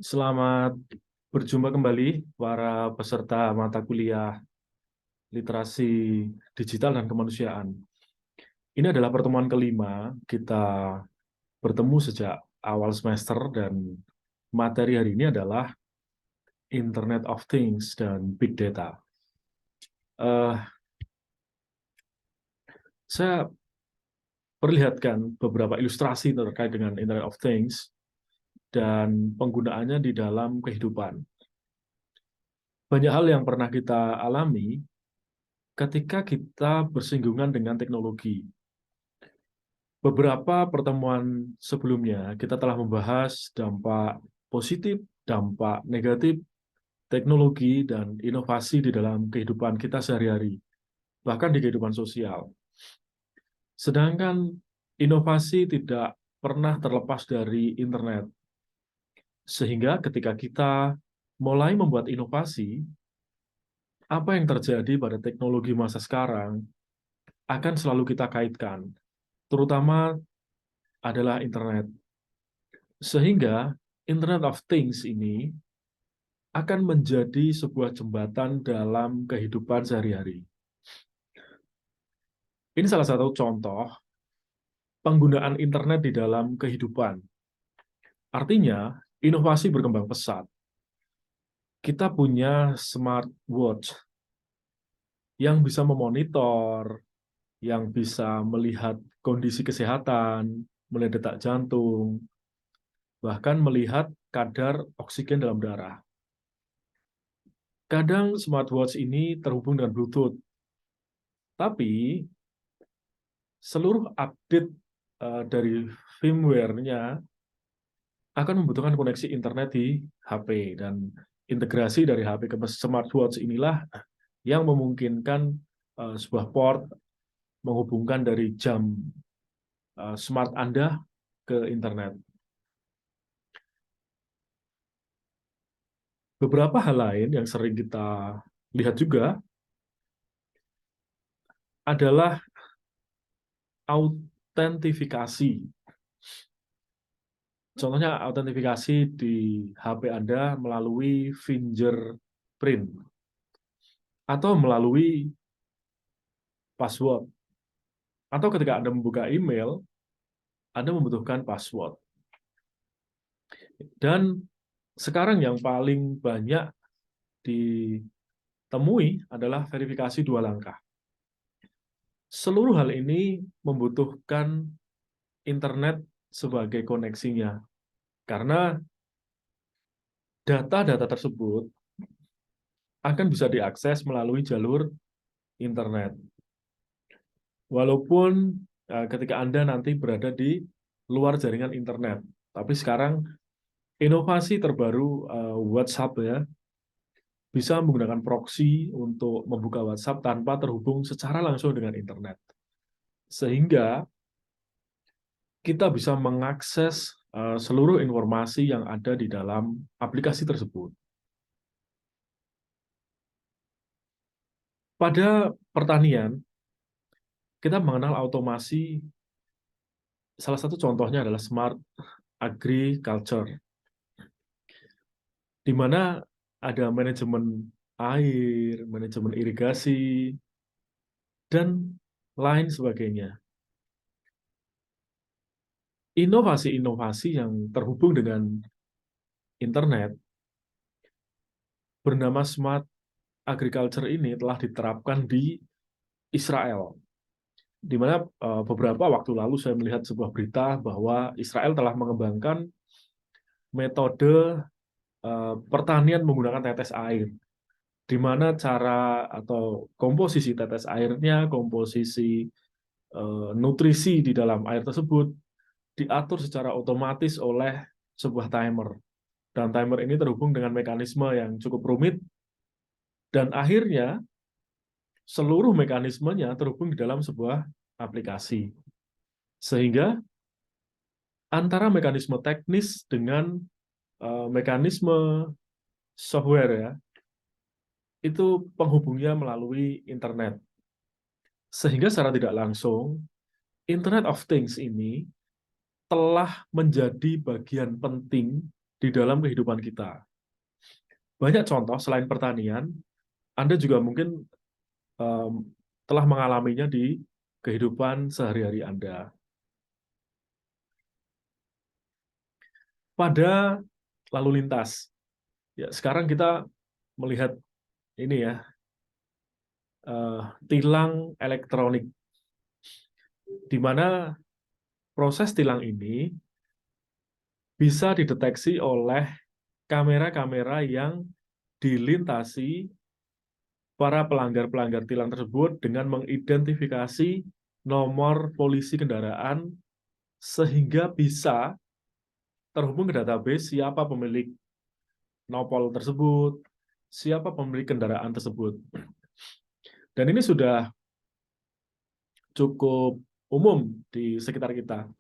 Selamat berjumpa kembali para peserta mata kuliah literasi digital dan kemanusiaan. Ini adalah pertemuan kelima kita bertemu sejak awal semester dan materi hari ini adalah Internet of Things dan Big Data. Eh, saya perlihatkan beberapa ilustrasi terkait dengan Internet of Things dan penggunaannya di dalam kehidupan. Banyak hal yang pernah kita alami ketika kita bersinggungan dengan teknologi. Beberapa pertemuan sebelumnya kita telah membahas dampak positif, dampak negatif, teknologi, dan inovasi di dalam kehidupan kita sehari-hari, bahkan di kehidupan sosial. Sedangkan inovasi tidak pernah terlepas dari internet, sehingga ketika kita mulai membuat inovasi, apa yang terjadi pada teknologi masa sekarang akan selalu kita kaitkan, terutama adalah internet. Sehingga Internet of Things ini akan menjadi sebuah jembatan dalam kehidupan sehari-hari. Ini salah satu contoh penggunaan internet di dalam kehidupan. Artinya, inovasi berkembang pesat. Kita punya smartwatch yang bisa memonitor, yang bisa melihat kondisi kesehatan, melihat detak jantung, bahkan melihat kadar oksigen dalam darah. Kadang smartwatch ini terhubung dengan Bluetooth, tapi seluruh update dari firmware-nya akan membutuhkan koneksi internet di HP, dan integrasi dari HP ke smartwatch inilah yang memungkinkan sebuah port menghubungkan dari jam smart Anda ke internet. Beberapa hal lain yang sering kita lihat juga adalah autentifikasi. Contohnya autentifikasi di HP Anda melalui fingerprint atau melalui password. Atau ketika Anda membuka email, Anda membutuhkan password. Dan sekarang yang paling banyak ditemui adalah verifikasi dua langkah. Seluruh hal ini membutuhkan internet sebagai koneksinya, karena data-data tersebut akan bisa diakses melalui jalur internet. Walaupun ketika Anda nanti berada di luar jaringan internet. Tapi sekarang inovasi terbaru WhatsApp ya, bisa menggunakan proxy untuk membuka WhatsApp tanpa terhubung secara langsung dengan internet. Sehingga kita bisa mengakses seluruh informasi yang ada di dalam aplikasi tersebut. Pada pertanian, kita mengenal automasi, salah satu contohnya adalah smart agriculture, di mana ada manajemen air, manajemen irigasi, dan lain sebagainya. Inovasi-inovasi yang terhubung dengan internet bernama smart agriculture ini telah diterapkan di Israel, di mana beberapa waktu lalu saya melihat sebuah berita bahwa Israel telah mengembangkan metode pertanian menggunakan tetes air, di mana cara atau komposisi tetes airnya, komposisi nutrisi di dalam air tersebut diatur secara otomatis oleh sebuah timer. Dan timer ini terhubung dengan mekanisme yang cukup rumit, dan akhirnya seluruh mekanismenya terhubung di dalam sebuah aplikasi. Sehingga antara mekanisme teknis dengan mekanisme software ya, itu penghubungnya melalui internet. Sehingga secara tidak langsung, Internet of Things ini telah menjadi bagian penting di dalam kehidupan kita. Banyak contoh selain pertanian, Anda juga mungkin telah mengalaminya di kehidupan sehari-hari Anda. Pada lalu lintas, ya sekarang kita melihat ini ya, tilang elektronik, di mana proses tilang ini bisa dideteksi oleh kamera-kamera yang dilintasi para pelanggar-pelanggar tilang tersebut dengan mengidentifikasi nomor polisi kendaraan sehingga bisa terhubung ke database siapa pemilik nopol tersebut, siapa pemilik kendaraan tersebut. Dan ini sudah cukup umum di sekitar kita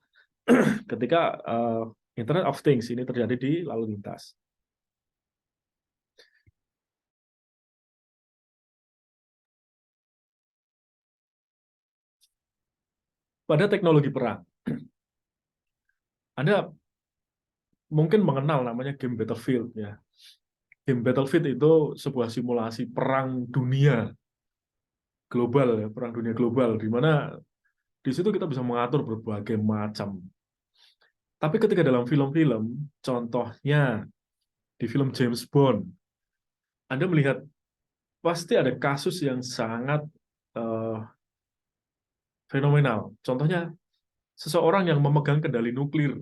ketika Internet of Things ini terjadi di lalu lintas. Pada teknologi perang, Anda mungkin mengenal namanya game Battlefield ya. Game Battlefield itu sebuah simulasi perang dunia global ya, perang dunia global di mana di situ kita bisa mengatur berbagai macam. Tapi ketika dalam film-film, contohnya di film James Bond, Anda melihat pasti ada kasus yang sangat uh, fenomenal. Contohnya seseorang yang memegang kendali nuklir.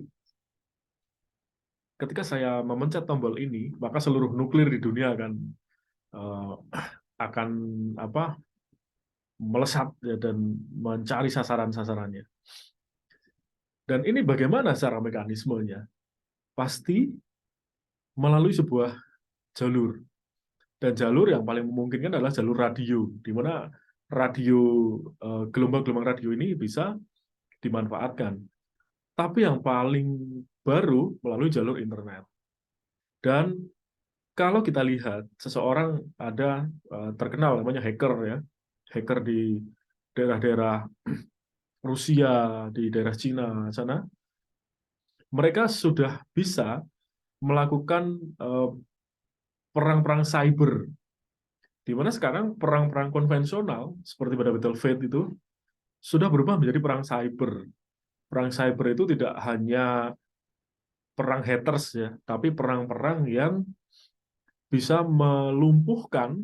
Ketika saya memencet tombol ini, maka seluruh nuklir di dunia uh, akan apa melesat ya, dan mencari sasaran-sasarannya. Dan ini bagaimana cara mekanismenya? Pasti melalui sebuah jalur. Dan jalur yang paling memungkinkan adalah jalur radio, di mana radio gelombang-gelombang radio ini bisa dimanfaatkan. Tapi yang paling baru melalui jalur internet. Dan kalau kita lihat seseorang ada terkenal namanya hacker ya, hacker di daerah-daerah Rusia, di daerah Cina sana, mereka sudah bisa melakukan perang-perang cyber, di mana sekarang perang-perang konvensional seperti pada Battlefield itu sudah berubah menjadi perang cyber. Perang cyber itu tidak hanya perang haters ya, tapi perang-perang yang bisa melumpuhkan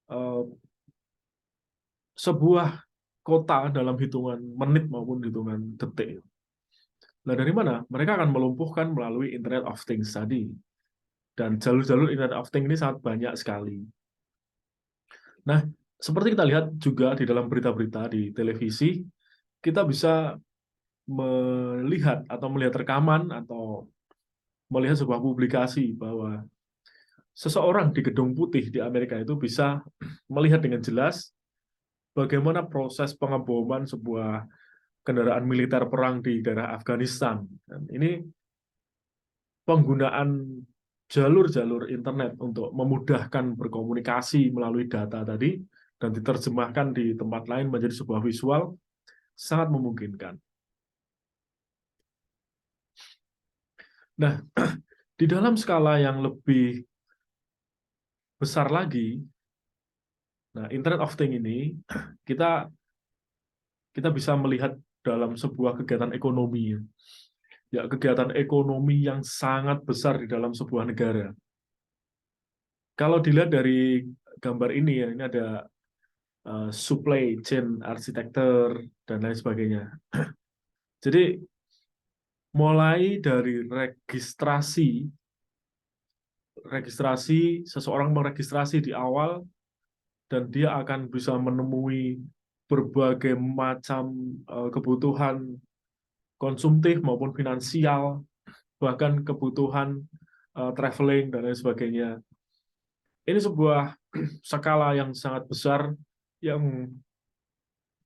uh, sebuah kota dalam hitungan menit maupun hitungan detik. Nah, dari mana? Mereka akan melumpuhkan melalui Internet of Things tadi. Dan jalur-jalur Internet of Things ini sangat banyak sekali. Nah, seperti kita lihat juga di dalam berita-berita di televisi, kita bisa melihat atau melihat rekaman atau melihat sebuah publikasi bahwa seseorang di Gedung Putih di Amerika itu bisa melihat dengan jelas bagaimana proses pengeboman sebuah kendaraan militer perang di daerah Afghanistan. Dan ini penggunaan jalur-jalur internet untuk memudahkan berkomunikasi melalui data tadi dan diterjemahkan di tempat lain menjadi sebuah visual sangat memungkinkan. Nah, di dalam skala yang lebih besar lagi, nah Internet of Things ini kita kita bisa melihat dalam sebuah kegiatan ekonomi. Ya, kegiatan ekonomi yang sangat besar di dalam sebuah negara. Kalau dilihat dari gambar ini ya, ini ada supply chain arsitektur dan lain sebagainya. Jadi mulai dari registrasi seseorang meregistrasi di awal dan dia akan bisa menemui berbagai macam kebutuhan konsumtif maupun finansial, bahkan kebutuhan traveling dan lain sebagainya. Ini sebuah skala yang sangat besar yang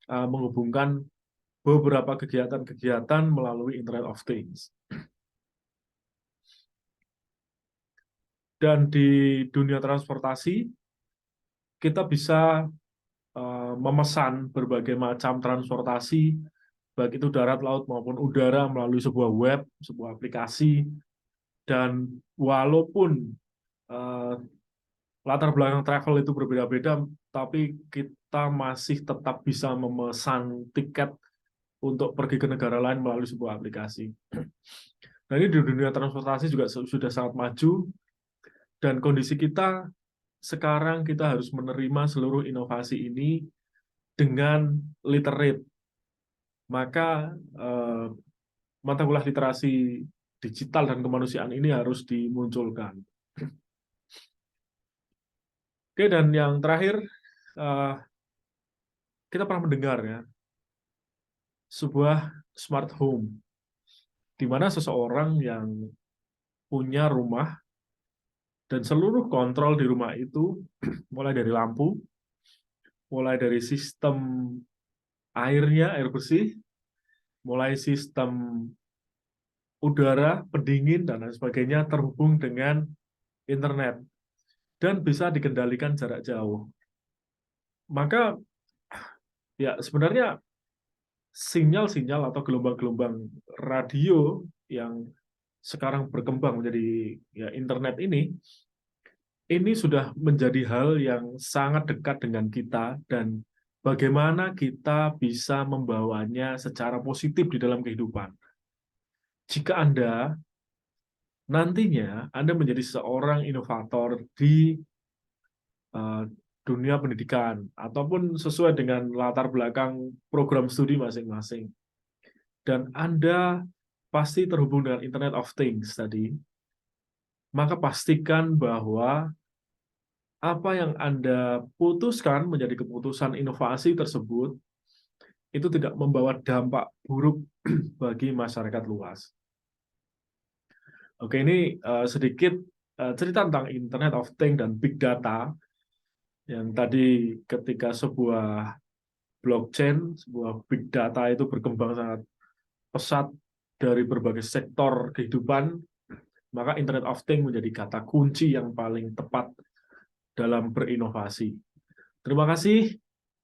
menghubungkan beberapa kegiatan-kegiatan melalui Internet of Things. Dan di dunia transportasi, kita bisa memesan berbagai macam transportasi, baik itu darat, laut, maupun udara melalui sebuah web, sebuah aplikasi. Dan walaupun latar belakang travel itu berbeda-beda, tapi kita masih tetap bisa memesan tiket untuk pergi ke negara lain melalui sebuah aplikasi. Nah, ini di dunia transportasi juga sudah sangat maju, dan kondisi kita sekarang kita harus menerima seluruh inovasi ini dengan literate. Maka mata kuliah literasi digital dan kemanusiaan ini harus dimunculkan. Oke, dan yang terakhir, kita pernah mendengar ya, sebuah smart home, di mana seseorang yang punya rumah dan seluruh kontrol di rumah itu, mulai dari lampu, mulai dari sistem airnya, air bersih, mulai sistem udara, pendingin, dan lain sebagainya terhubung dengan internet dan bisa dikendalikan jarak jauh. Maka ya sebenarnya sinyal-sinyal atau gelombang-gelombang radio yang sekarang berkembang menjadi ya, internet ini sudah menjadi hal yang sangat dekat dengan kita, dan bagaimana kita bisa membawanya secara positif di dalam kehidupan. Jika Anda nantinya Anda menjadi seorang inovator di dunia pendidikan, ataupun sesuai dengan latar belakang program studi masing-masing, dan Anda pasti terhubung dengan Internet of Things tadi, maka pastikan bahwa apa yang Anda putuskan menjadi keputusan inovasi tersebut itu tidak membawa dampak buruk bagi masyarakat luas. Oke, ini sedikit cerita tentang Internet of Things dan Big Data, yang tadi ketika sebuah blockchain, sebuah big data itu berkembang sangat pesat dari berbagai sektor kehidupan, maka Internet of Things menjadi kata kunci yang paling tepat dalam berinovasi. Terima kasih,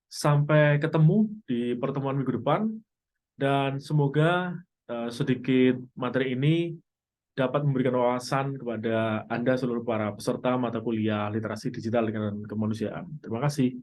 sampai ketemu di pertemuan minggu depan, dan semoga sedikit materi ini dapat memberikan wawasan kepada Anda seluruh para peserta mata kuliah literasi digital dan kemanusiaan. Terima kasih.